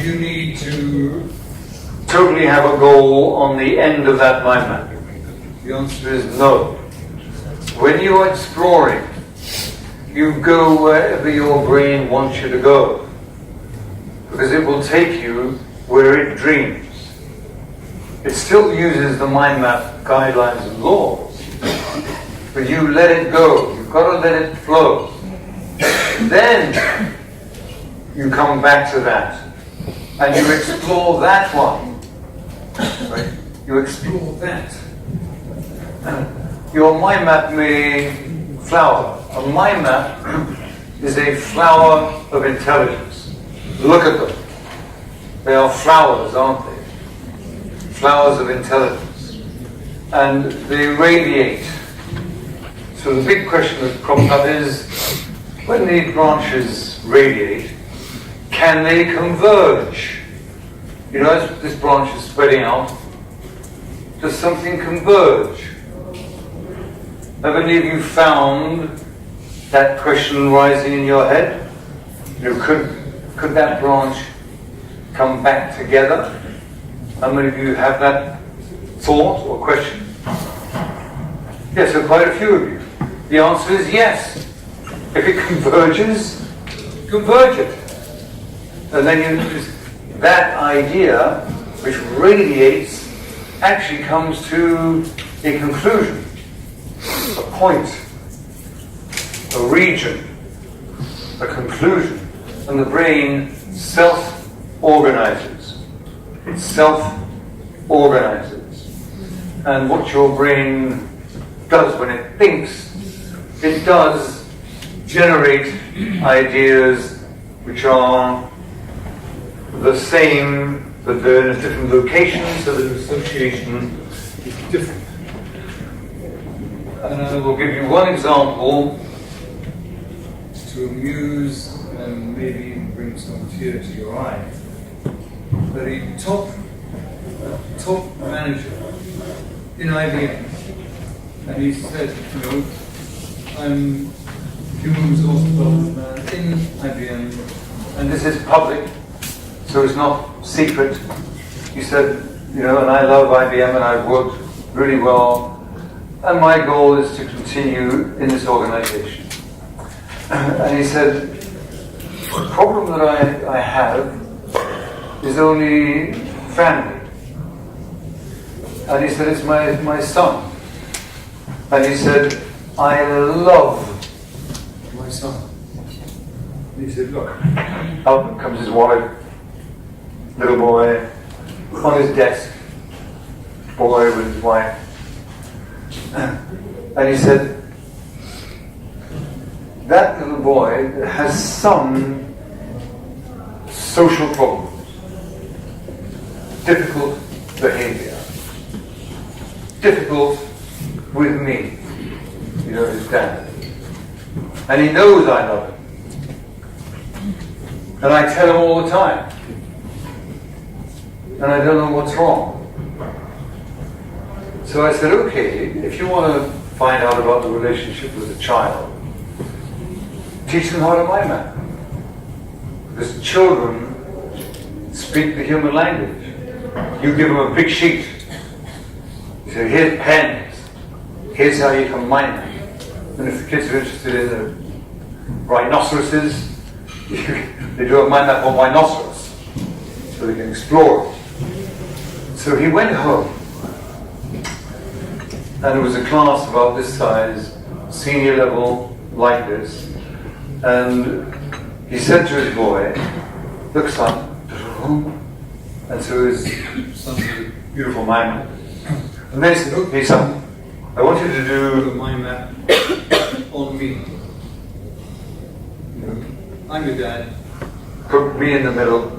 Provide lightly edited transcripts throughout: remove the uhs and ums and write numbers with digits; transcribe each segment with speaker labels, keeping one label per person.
Speaker 1: you need to totally have a goal on the end of that mind map? The answer is no. When you are exploring, you go wherever your brain wants you to go, because it will take you where it dreams. It still uses the mind map guidelines and laws, but you let it go. You've got to let it flow. Then you come back to that, and you explore that one. Right? You explore that. Your mind map may flower. A mind map is a flower of intelligence. Look at them. They are flowers, aren't they? Flowers of intelligence. And they radiate. So the big question that crops up is, when the branches radiate, can they converge? You know, as this branch is spreading out, does something converge? Have any of you found that question rising in your head? You know, could that branch come back together? How many of you have that thought or question? Yes, so quite a few of you. The answer is yes. If it converges, converge it. And then that idea, which radiates, actually comes to a conclusion, a point, a region, a conclusion, and the brain self-organizes. It self-organizes. And what your brain does when it thinks, it does generate ideas which are the same, but they're in a different location, so the association is different. And I will give you one example to amuse and maybe bring some tear to your eye. That a top manager in IBM, and he said, you know, I'm human resource development man in IBM, and this is public, so it's not secret. He said, you know, and I love IBM and I've worked really well, and my goal is to continue in this organization. And he said, the problem that I have is only family. And he said, it's my son. And he said, I love my son. And he said, look, out comes his wallet, little boy, on his desk, boy with his wife. And he said, that little boy has some social problems, difficult behavior, difficult with me, you know, his dad. And he knows I love him. And I tell him all the time. And I don't know what's wrong. So I said, okay, if you want to find out about the relationship with a child, teach them how to mind map. Because children speak the human language. You give them a big sheet. You say, here's pens. Here's how you can mind map. And if the kids are interested in the rhinoceroses, they do a mind map on rhinoceros, so they can explore it. So he went home, and it was a class about this size, senior level, like this, and he said to his boy, look son, and so his son did a beautiful mind map. And then he said, okay son, I want you to do the mind map on me. You know, I'm your dad, put me in the middle,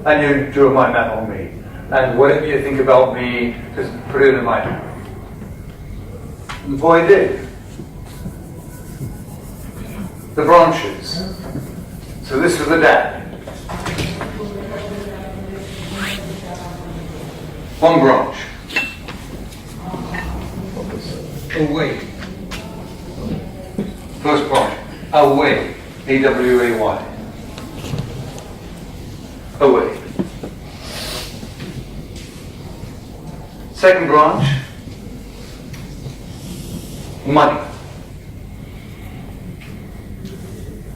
Speaker 1: and you do a mind map on me. And whatever you think about me, just put it in a mind map. And the boy did. The branches. So this was the dad. One branch. Away. First branch. Away. A-W-A-Y. Away. Second branch, money.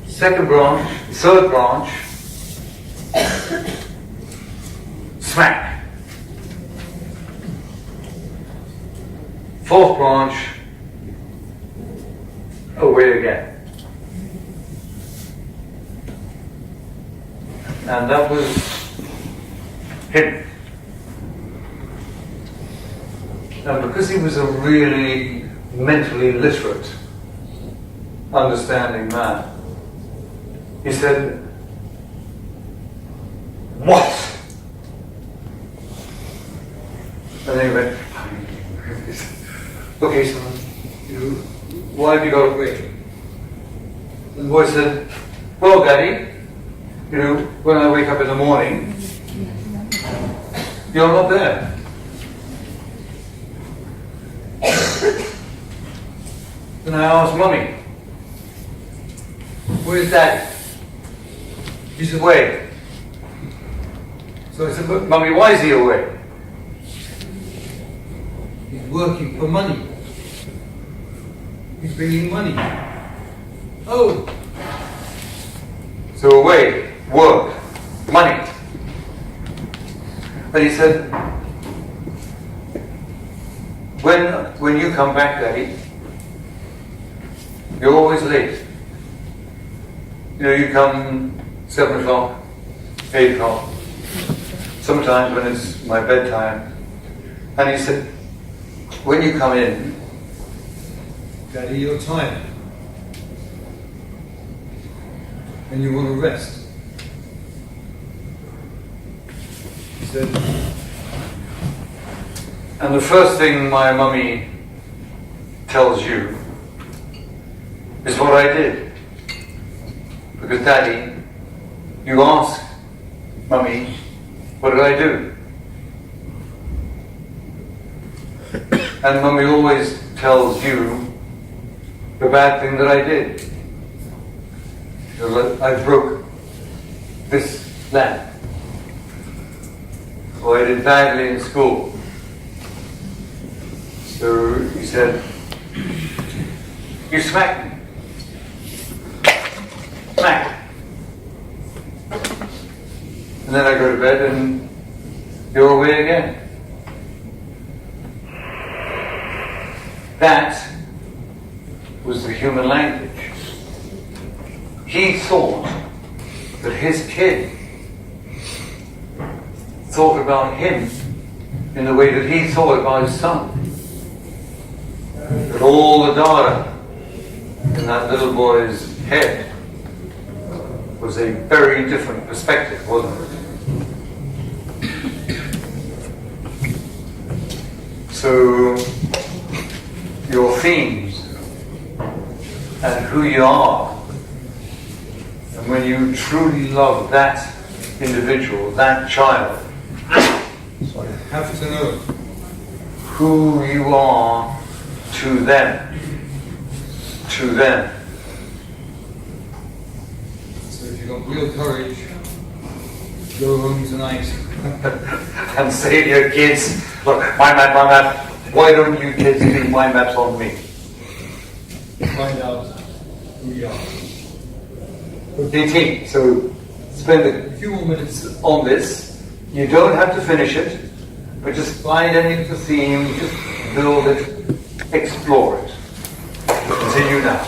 Speaker 1: Second branch, third branch, smack. Fourth branch, away again. And that was him. And because he was a really mentally literate, understanding man, he said, "What?" And then he went, "Okay, son, why have you got away?" And the boy said, "Well, Daddy, when I wake up in the morning, you're not there." And I asked Mummy, "Where's Daddy?" He's away. So I said, "But Mummy, why is he away?" "He's working for money. He's bringing money." "Oh." So away, work, money. And he said, when you come back, Daddy, you're always late. You come 7 o'clock, 8 o'clock, sometimes when it's my bedtime. And he said, when you come in, Daddy, you're tired. And you want to rest. He said, and the first thing my mummy tells you is what I did. Because Daddy, you ask Mummy, what did I do? And Mummy always tells you the bad thing that I did. I broke this lamp. Or I did badly in school. So he said, you smacked me. Smack. And then I go to bed and you're away again. That was the human language. He thought that his kid thought about him in the way that he thought about his son. That all the data in that little boy's head was a very different perspective, wasn't it? So, your themes and who you are, and when you truly love that individual, that child, so you have to know who you are to them. So if you've got real courage, go home tonight and say to your kids, look, my map, why don't you kids do mind maps on me? Find out who you are. Okay, team, so spend a few more minutes on this. You don't have to finish it, but just find any of the theme, just build it, explore it. Continue now.